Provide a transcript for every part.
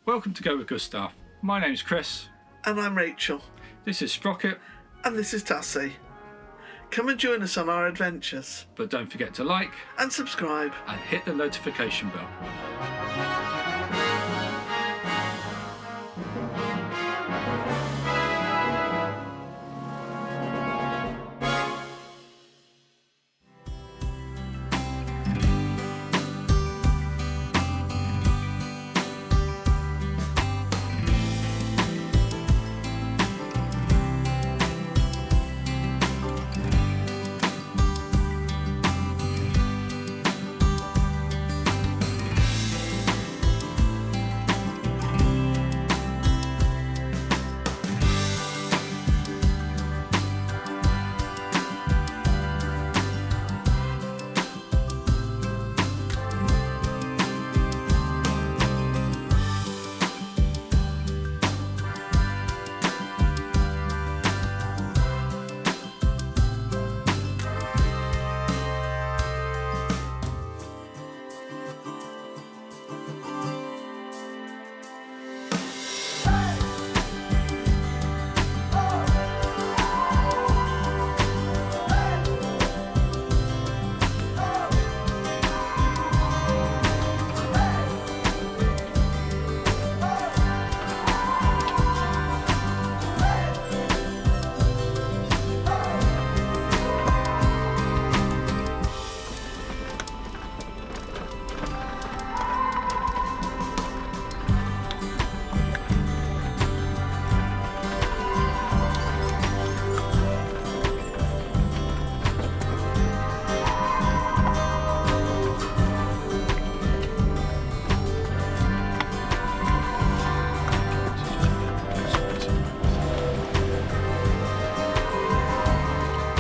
Welcome to Go with Good Stuff. My name's Chris. And I'm Rachel. This is Sprocket. And this is Tassie. Come and join us on our adventures. But don't forget to like and subscribe and hit the notification bell.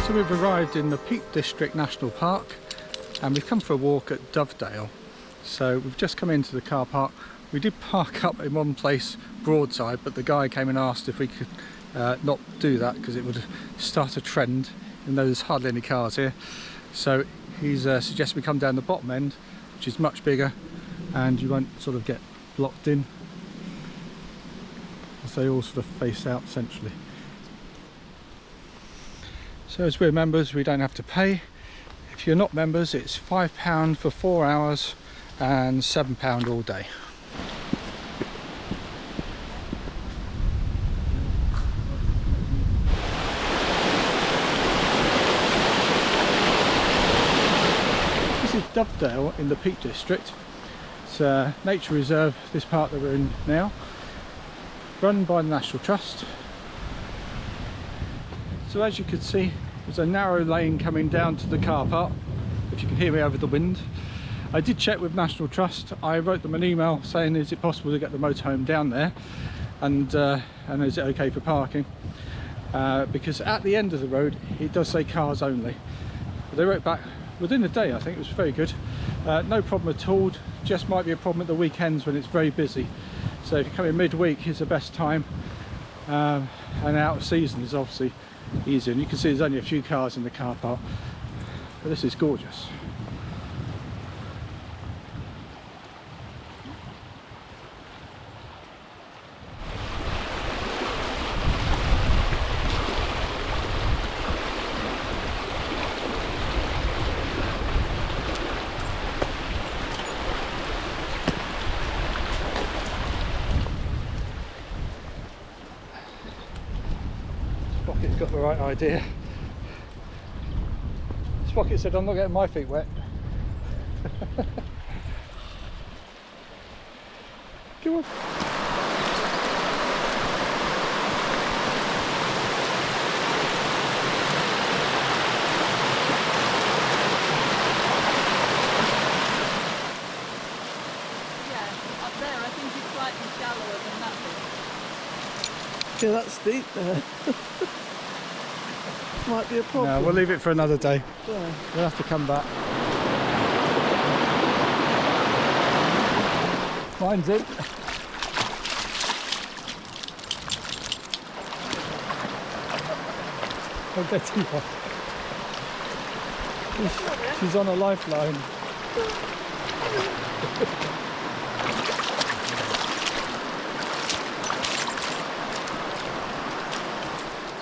So we've arrived in the Peak District National Park and we've come for a walk at Dovedale. So we've just come into the car park. We did park up in one place broadside, but the guy came and asked if we could not do that because it would start a trend, even though there's hardly any cars here. So he's suggested we come down the bottom end, which is much bigger, and you won't sort of get blocked in, as they all sort of face out essentially. So as we're members, we don't have to pay. If you're not members, it's £5 for 4 hours and £7 all day. This is Dovedale in the Peak District. It's a nature reserve, this part that we're in now, run by the National Trust. So as you can see, there's a narrow lane coming down to the car park, if you can hear me over the wind. I did check with National Trust. I wrote them an email saying, is it possible to get the motorhome down there, and is it okay for parking, because at the end of the road it does say cars only. But they wrote back within a day. I think it was very good. No problem at all, just might be a problem at the weekends when it's very busy. So if you come in midweek is the best time, and out of season is obviously easier. And you can see there's only a few cars in the car park, but this is gorgeous. Sprocket's got the right idea. Sprocket said, I'm not getting my feet wet. Come on. Up there, I think it's slightly shallower than that bit. Yeah, that's deep there. Might be a problem. No, we'll leave it for another day. Yeah. We'll have to come back. Mine's in. I'll get to her. She's on a lifeline.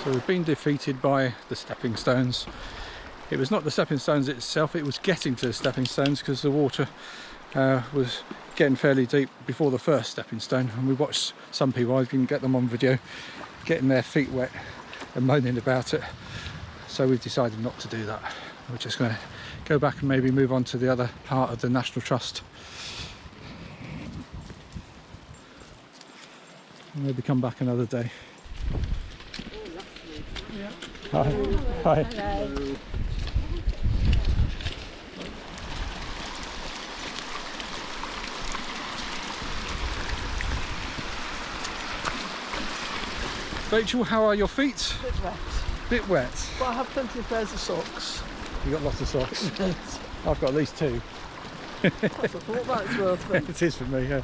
So we've been defeated by the stepping stones. It was not the stepping stones itself, it was getting to the stepping stones because the water was getting fairly deep before the first stepping stone, and we watched some people, I didn't get them on video, getting their feet wet and moaning about it. So we've decided not to do that. We're just going to go back and maybe move on to the other part of the National Trust. And maybe come back another day. Hi. Hi. Hello. Rachel, how are your feet? Bit wet. Bit wet. But I have plenty of pairs of socks. You got lots of socks. Yes. I've got at least 2. That's I thought that was worth them. It is for me, yeah.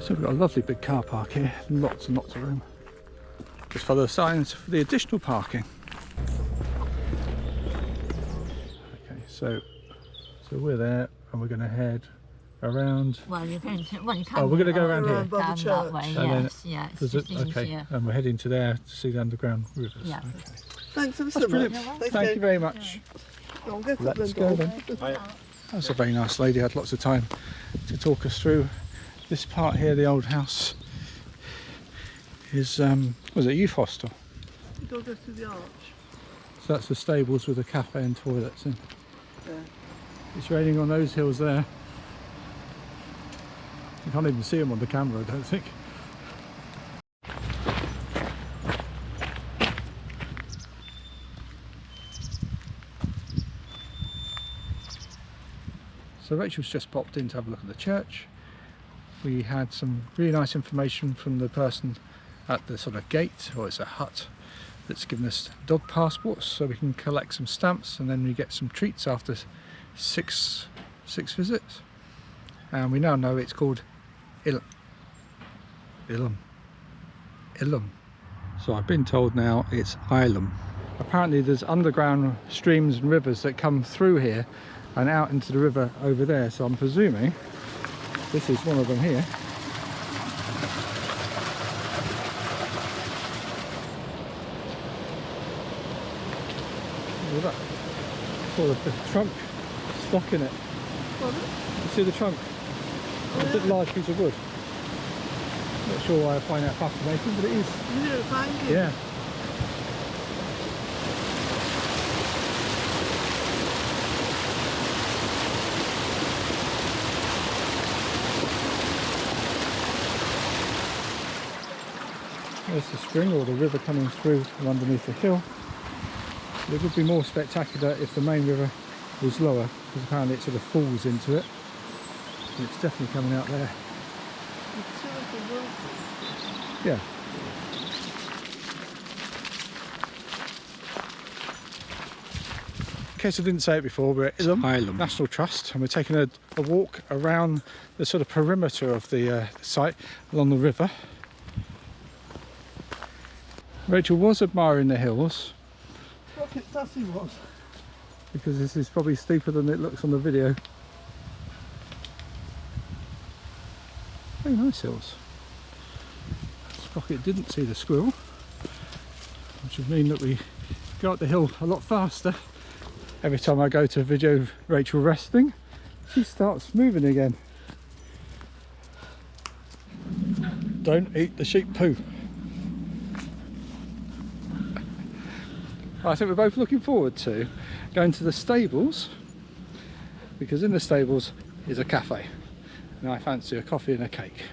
So we've got a lovely big car park here, lots and lots of room. Just follow the signs for the additional parking. Okay, so we're there and we're going to head around. Well, you're going to. Well, you can. Oh, we're going to go around here. By the Down church. that way. And then Yes, yeah. It's There's just okay, easier. and we're heading to there to see the underground rivers. Yeah. Okay. Thanks ever so That's much. brilliant. Thank you very much. Go on, go for Let's it, go then. then. That's a very nice lady, had lots of time to talk us through this part here. The old house is, was it a youth hostel? You got to go through the arch. So that's the stables with a cafe and toilets in. Yeah. It's raining on those hills there. You can't even see them on the camera, I don't think. So Rachel's just popped in to have a look at the church. We had some really nice information from the person at the sort of gate, or it's a hut, that's given us dog passports so we can collect some stamps, and then we get some treats after six visits. And we now know it's called Ilam. So I've been told now it's Ilam. Apparently there's underground streams and rivers that come through here and out into the river over there, so I'm presuming this is one of them here. Look at that. Oh, the trunk stuck in it. You see the trunk? It's a large piece of wood. Not sure why I find that fascinating, but it is. You didn't find it? Yeah. There's the spring, or the river coming through from underneath the hill. It would be more spectacular if the main river was lower, because apparently it sort of falls into it. And it's definitely coming out there. Yeah. In case I didn't say it before, we're at Ilam National Trust, and we're taking a walk around the sort of perimeter of the site along the river. Rachel was admiring the hills, Look, it's Sassy was. because this is probably steeper than it looks on the video. Very nice hills. Sprocket didn't see the squirrel. which would mean that we go up the hill a lot faster. Every time I go to video Rachel resting, she starts moving again. Don't eat the sheep poo. I think we're both looking forward to going to the stables, because in the stables is a cafe and I fancy a coffee and a cake.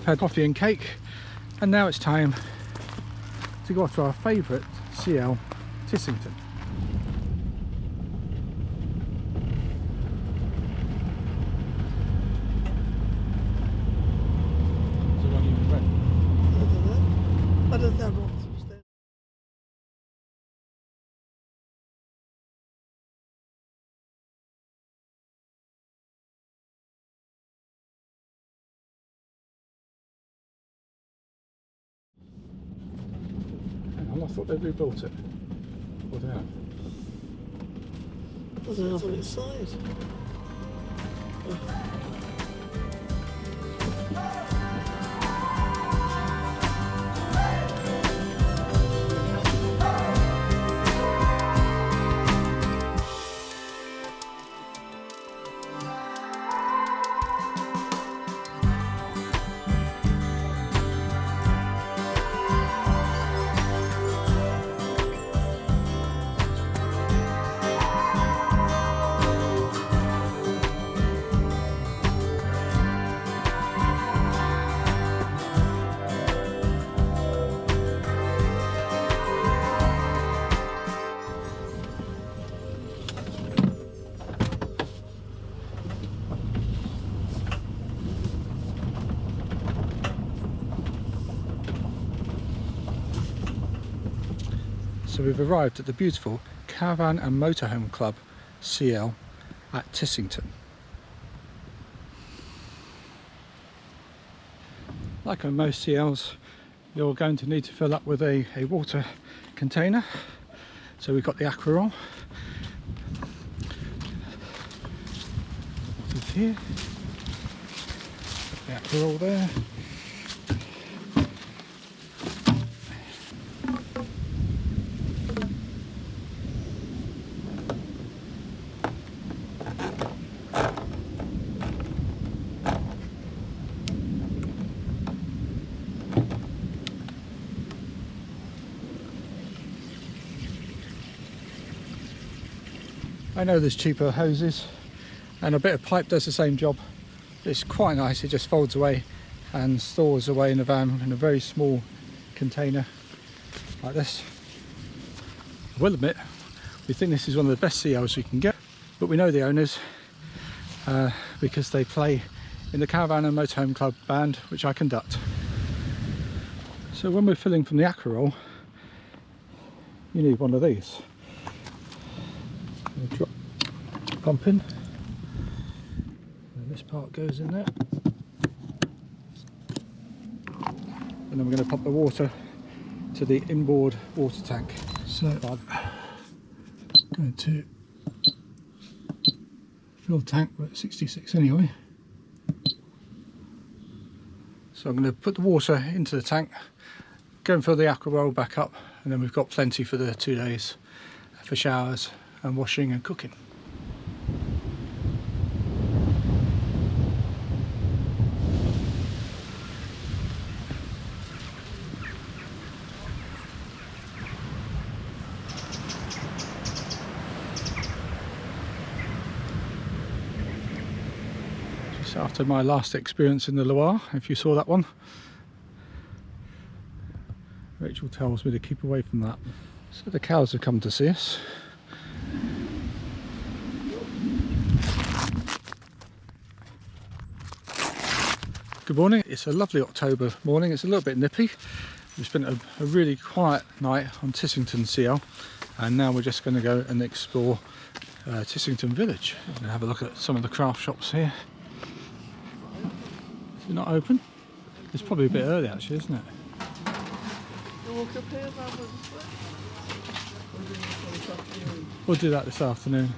Had coffee and cake, and now it's time to go to our favourite CL, Tissington. I don't know what to say. I thought they'd rebuilt it. Or they have. I don't know what it's inside. So we've arrived at the beautiful Caravan and Motorhome Club CL at Tissington. Like on most CLs, you're going to need to fill up with a water container. So we've got the Aquarol. Water's here. The Aquarol there. I know there's cheaper hoses, and a bit of pipe does the same job. It's quite nice, it just folds away and stores away in the van in a very small container like this. I will admit, we think this is one of the best CLs you can get, but we know the owners because they play in the Caravan and Motorhome Club band, which I conduct. So when we're filling from the Aquarol, you need one of these. Drop pump in, and this part goes in there, and then we're going to pump the water to the inboard water tank. So I'm going to fill the tank, we're at 66 anyway. So I'm going to put the water into the tank, go and fill the Aquarol back up, and then we've got plenty for the 2 days for showers and washing and cooking. Just after my last experience in the Loire, if you saw that one, Rachel tells me to keep away from that. So the cows have come to see us. Good morning. It's a lovely October morning. It's a little bit nippy. We spent a really quiet night on Tissington CL, and now we're just going to go and explore Tissington Village and have a look at some of the craft shops here. Is it not open? It's probably a bit early actually, isn't it? You walk up here now with the We'll do that this afternoon.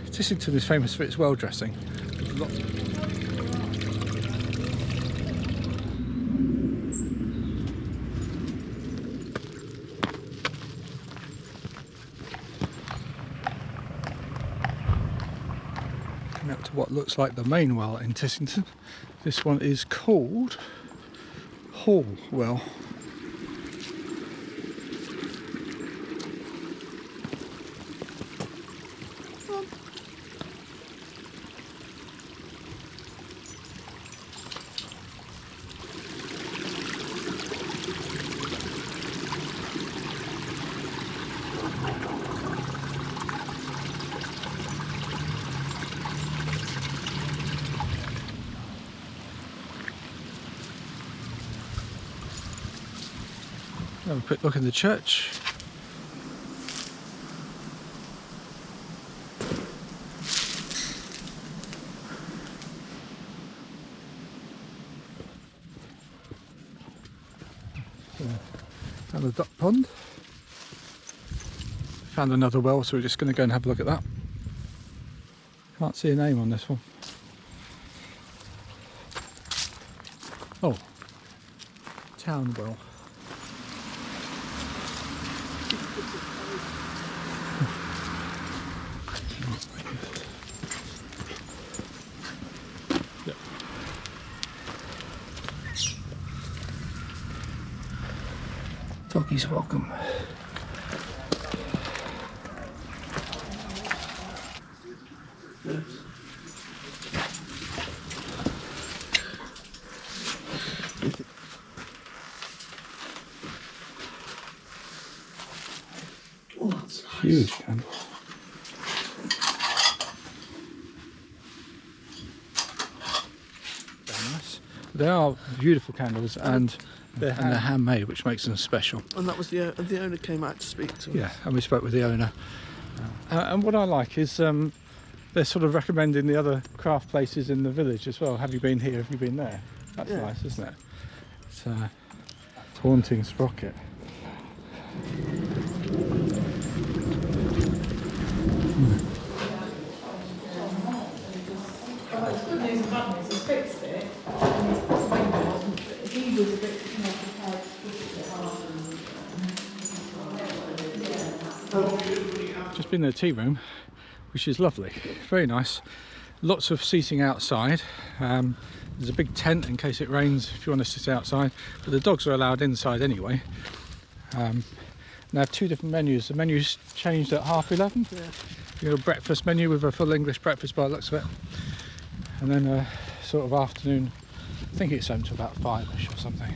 Tissington is famous for its well dressing. Coming up to what looks like the main well in Tissington. This one is called Hall Well. Have a quick look in the church. And the duck pond. Found another well, so we're just going to go and have a look at that. Can't see a name on this one. Oh, town well. Doggies welcome. Oh, that's nice. Huge candle. Very nice. They are beautiful candles and they're handmade, which makes them special. And that was the owner came out to speak to us. Yeah, and we spoke with the owner. And what I like is they're sort of recommending the other craft places in the village as well. Have you been here? Have you been there? That's nice, isn't it? It's a haunting sprocket. Just been in the tea room, which is lovely, very nice. Lots of seating outside. There's a big tent in case it rains if you want to sit outside, but the dogs are allowed inside anyway. They have two different menus. The menu's changed at 11:30. Yeah. You got a breakfast menu with a full English breakfast by the looks of it, and then a sort of afternoon. I think it's home to about 5ish or something.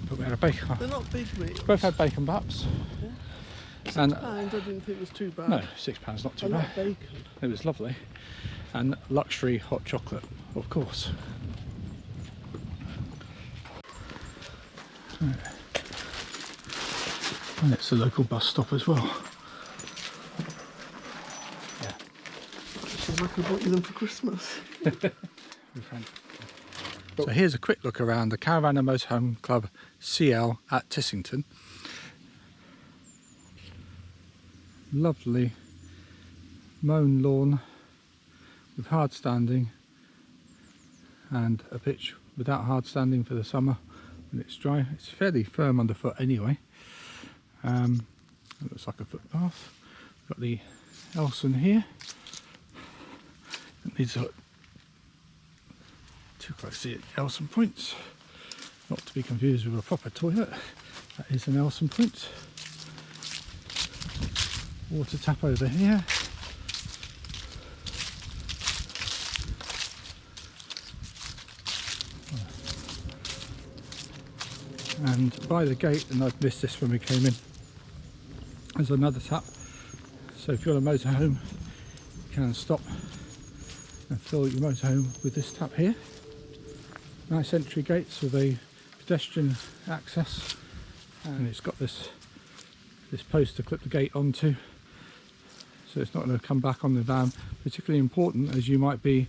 But we had a bacon. They're not big meals. Both had bacon butts. Yeah. And £6, I didn't think it was too bad. no, £6 not too I bad. like bacon. It was lovely. And luxury hot chocolate, of course. Right. And it's the local bus stop as well. Yeah. Actually, I could have bought you them for Christmas. So here's a quick look around the Caravan and Motorhome Club CL at Tissington. Lovely mown lawn with hard standing and a pitch without hard standing for the summer when it's dry. It's fairly firm underfoot anyway. It looks like a footpath. We've got the Elson here. These are too close to the Elson points, not to be confused with a proper toilet. That is an Elson point. Water tap over here. And by the gate, and I've missed this when we came in, there's another tap. So if you're on a motorhome, you can stop and fill your motorhome with this tap here. Nice entry gates with a pedestrian access, and it's got this post to clip the gate onto, so it's not going to come back on the van. Particularly important as you might be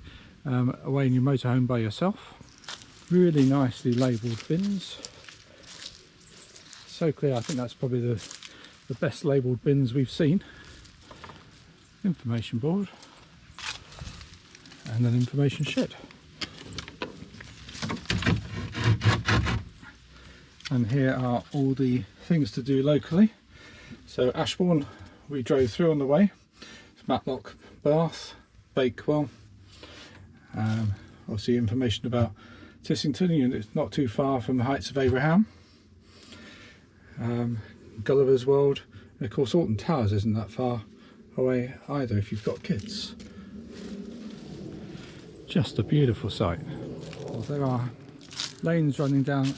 away in your motorhome by yourself. Really nicely labelled bins. So clear, I think that's probably the best labelled bins we've seen. Information board and an information shed. And here are all the things to do locally. So Ashbourne we drove through on the way. It's Matlock, Bath, Bakewell. Obviously information about Tissington, it's not too far from the Heights of Abraham. Gulliver's World, and of course Alton Towers isn't that far away either if you've got kids. Just a beautiful sight. Well, there are lanes running down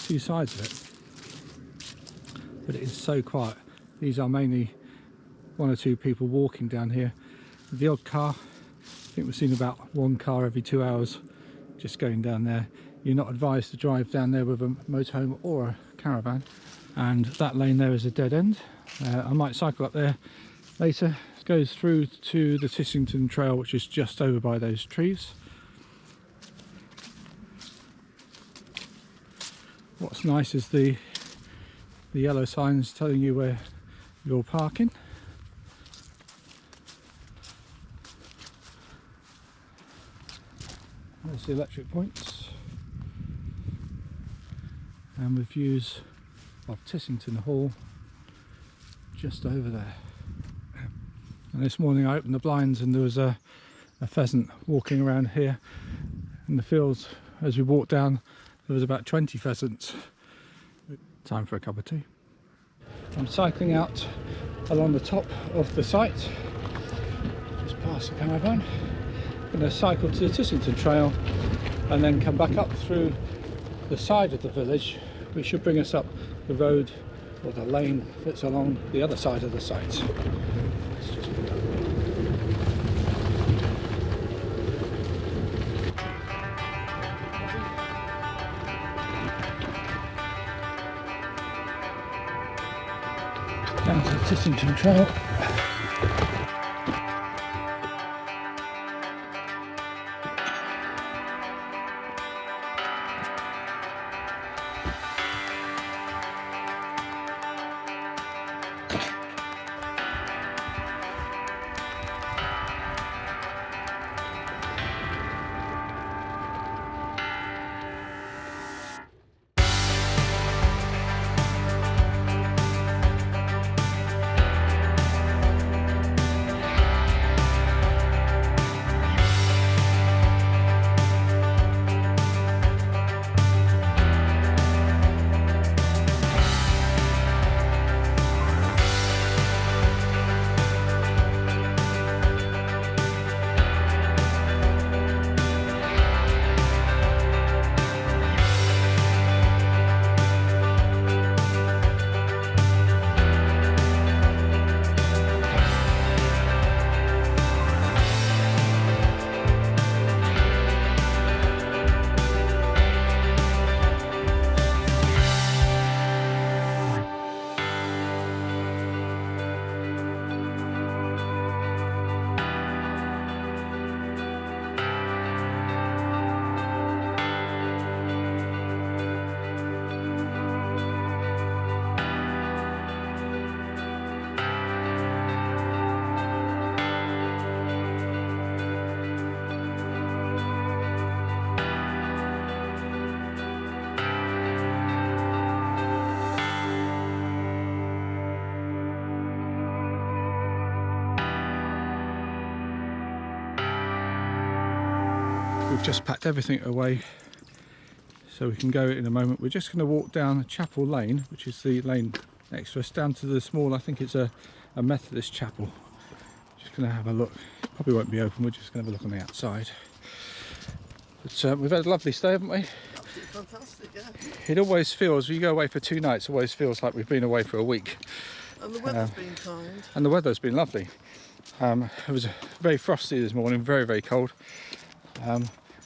two sides of it, but it is so quiet. These are mainly one or two people walking down here. The odd car, I think we've seen about one car every 2 hours just going down there. You're not advised to drive down there with a motorhome or a caravan. And that lane there is a dead end. I might cycle up there later. It goes through to the Tissington Trail, which is just over by those trees. What's nice is the yellow signs telling you where you're parking. There's the electric points, and with views of Tissington Hall just over there. And this morning I opened the blinds and there was a pheasant walking around here in the fields. As we walked down, there was about 20 pheasants. Time for a cup of tea. I'm cycling out along the top of the site, just past the caravan. I'm going to cycle to the Tissington Trail and then come back up through the side of the village, which should bring us up the road or the lane that's along the other side of the site. Let's just put that. Down to the Tissington Trail. We've just packed everything away so we can go in a moment. We're just going to walk down Chapel Lane, which is the lane next to us, down to the small, I think it's a Methodist chapel. Just going to have a look. Probably won't be open, we're just going to have a look on the outside. But we've had a lovely stay, haven't we? Absolutely fantastic, yeah. It always feels, when you go away for 2 nights, it always feels like we've been away for a week. And the weather's been kind. And the weather's been lovely. It was very frosty this morning, very, very cold.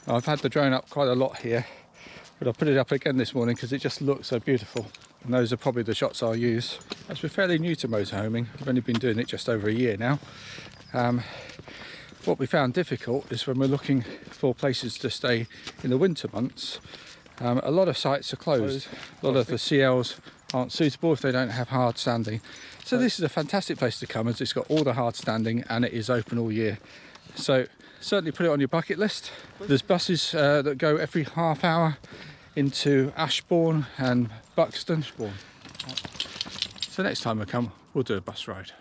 I've had the drone up quite a lot here, but I'll put it up again this morning because it just looks so beautiful. And those are probably the shots I'll use. As we're fairly new to motorhoming, I've only been doing it just over a year now. What we found difficult is when we're looking for places to stay in the winter months, a lot of sites are closed. A lot of the CLs aren't suitable if they don't have hard standing. So this is a fantastic place to come, as it's got all the hard standing and it is open all year. So certainly put it on your bucket list. There's buses that go every half hour into Ashbourne and Buxton. So next time we come, we'll do a bus ride.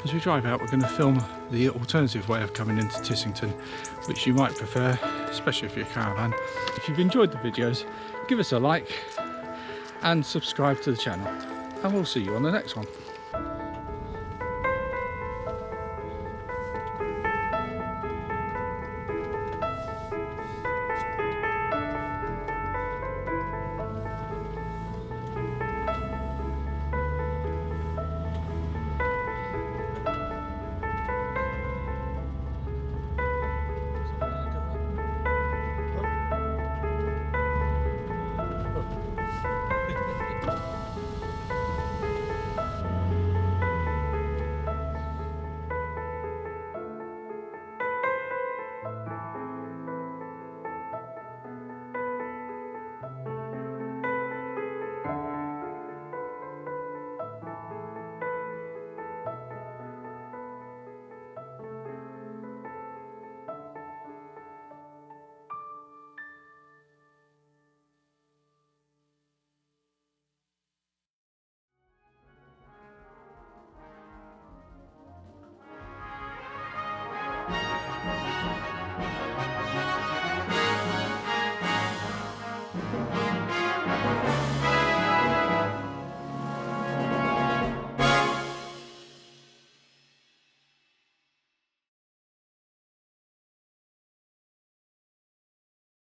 As we drive out, we're going to film the alternative way of coming into Tissington, which you might prefer, especially if you're a caravan. If you've enjoyed the videos, give us a like and subscribe to the channel, and we'll see you on the next one.